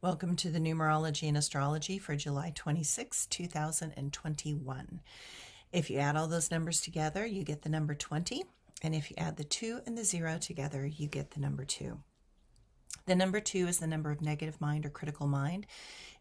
Welcome to the Numerology and Astrology for July 26, 2021. If you add all those numbers together, you get the number 20. And if you add the 2 and the 0 together, you get the number 2. The number 2 is the number of negative mind or critical mind.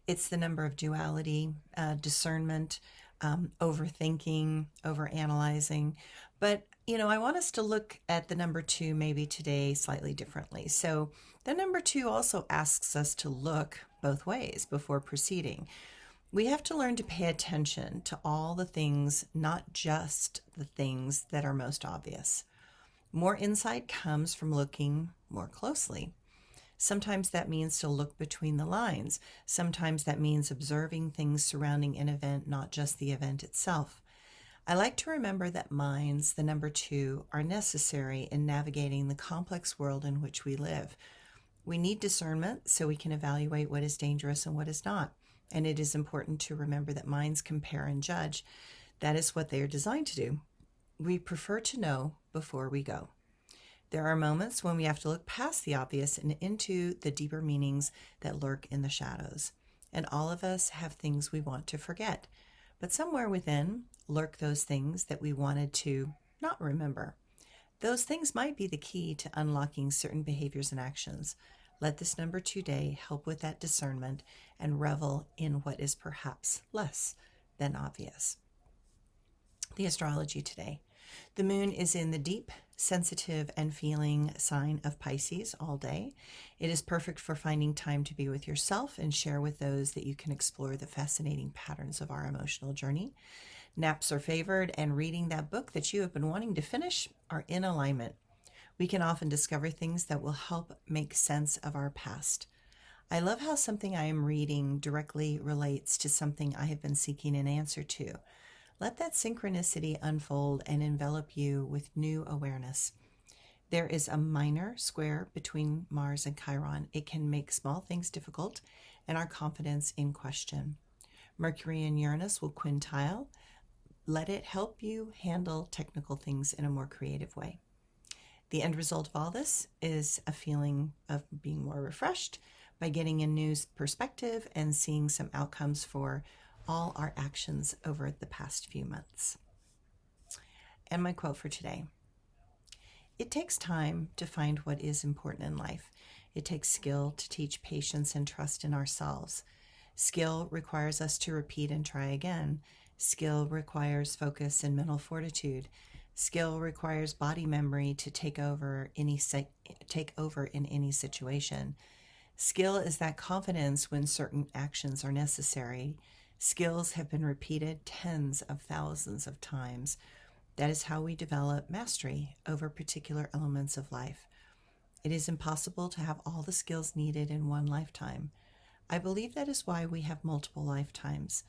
It's the number of duality, discernment, overthinking, overanalyzing. But, I want us to look at the number 2 maybe today slightly differently. So the number 2 also asks us to look both ways before proceeding. We have to learn to pay attention to all the things, not just the things that are most obvious. More insight comes from looking more closely. Sometimes that means to look between the lines. Sometimes that means observing things surrounding an event, not just the event itself. I like to remember that minds, the number 2, are necessary in navigating the complex world in which we live. We need discernment so we can evaluate what is dangerous and what is not. And it is important to remember that minds compare and judge. That is what they are designed to do. We prefer to know before we go. There are moments when we have to look past the obvious and into the deeper meanings that lurk in the shadows. And all of us have things we want to forget. But somewhere within lurk those things that we wanted to not remember. Those things might be the key to unlocking certain behaviors and actions. Let this number 2 day help with that discernment and revel in what is perhaps less than obvious. The astrology today. The moon is in the deep, sensitive, and feeling sign of Pisces all day. It is perfect for finding time to be with yourself and share with those that you can explore the fascinating patterns of our emotional journey. Naps are favored, and reading that book that you have been wanting to finish are in alignment. We can often discover things that will help make sense of our past. I love how something I am reading directly relates to something I have been seeking an answer to. Let that synchronicity unfold and envelop you with new awareness. There is a minor square between Mars and Chiron. It can make small things difficult and our confidence in question. Mercury and Uranus will quintile. Let it help you handle technical things in a more creative way. The end result of all this is a feeling of being more refreshed by getting a new perspective and seeing some outcomes for all our actions over the past few months. And my quote for today: it takes time to find what is important in life. It takes skill to teach patience and trust in ourselves. Skill requires us to repeat and try again. Skill requires focus and mental fortitude. Skill requires body memory to take over in any situation. Skill is that confidence when certain actions are necessary. Skills have been repeated tens of thousands of times. That is how we develop mastery over particular elements of life. It is impossible to have all the skills needed in one lifetime. I believe that is why we have multiple lifetimes.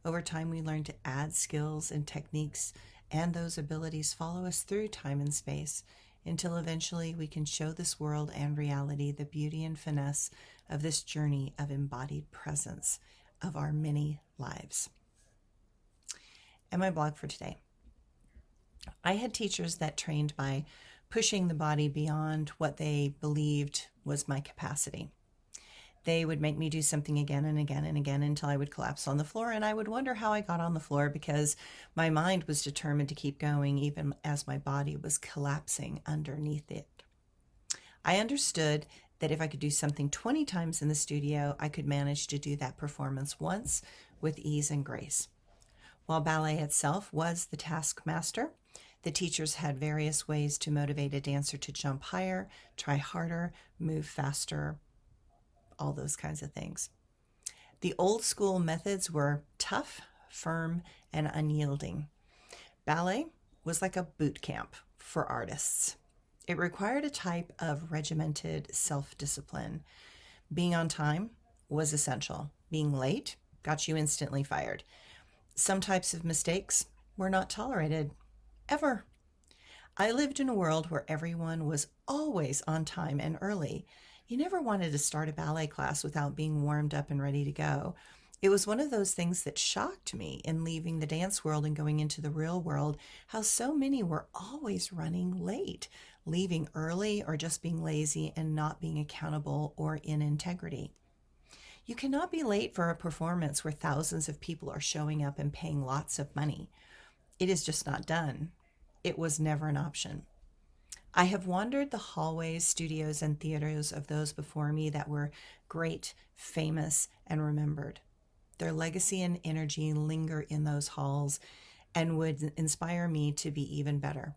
Over time, we learn to add skills and techniques, and those abilities follow us through time and space until eventually we can show this world and reality the beauty and finesse of this journey of embodied presence of our many lives. And my blog for today. I had teachers that trained by pushing the body beyond what they believed was my capacity. They would make me do something again and again and again until I would collapse on the floor, and I would wonder how I got on the floor because my mind was determined to keep going even as my body was collapsing underneath it. I understood that if I could do something 20 times in the studio, I could manage to do that performance once with ease and grace. While ballet itself was the taskmaster, the teachers had various ways to motivate a dancer to jump higher, try harder, move faster, all those kinds of things. The old school methods were tough, firm, and unyielding. Ballet was like a boot camp for artists. It required a type of regimented self-discipline. Being on time was essential. Being late got you instantly fired. Some types of mistakes were not tolerated, ever. I lived in a world where everyone was always on time and early. You never wanted to start a ballet class without being warmed up and ready to go. It was one of those things that shocked me in leaving the dance world and going into the real world, how so many were always running late, leaving early, or just being lazy and not being accountable or in integrity. You cannot be late for a performance where thousands of people are showing up and paying lots of money. It is just not done. It was never an option. I have wandered the hallways, studios, and theaters of those before me that were great, famous, and remembered. Their legacy and energy linger in those halls and would inspire me to be even better.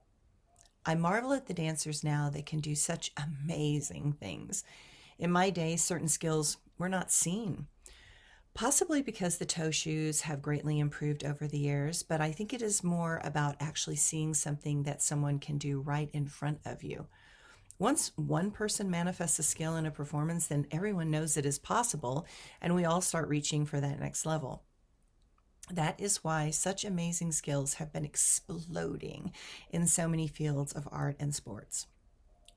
I marvel at the dancers now that can do such amazing things. In my day, certain skills were not seen, possibly because the toe shoes have greatly improved over the years, but I think it is more about actually seeing something that someone can do right in front of you. Once one person manifests a skill in a performance, then everyone knows it is possible, and we all start reaching for that next level. That is why such amazing skills have been exploding in so many fields of art and sports.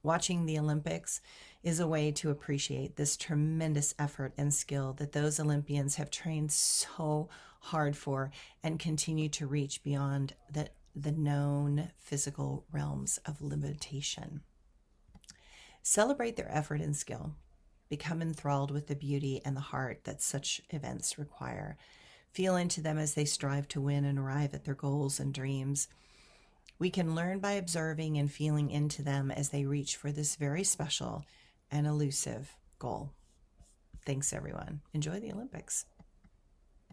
Watching the Olympics is a way to appreciate this tremendous effort and skill that those Olympians have trained so hard for and continue to reach beyond the known physical realms of limitation. Celebrate their effort and skill. Become enthralled with the beauty and the heart that such events require. Feel into them as they strive to win and arrive at their goals and dreams. We can learn by observing and feeling into them as they reach for this very special and elusive goal. Thanks, everyone. Enjoy the Olympics.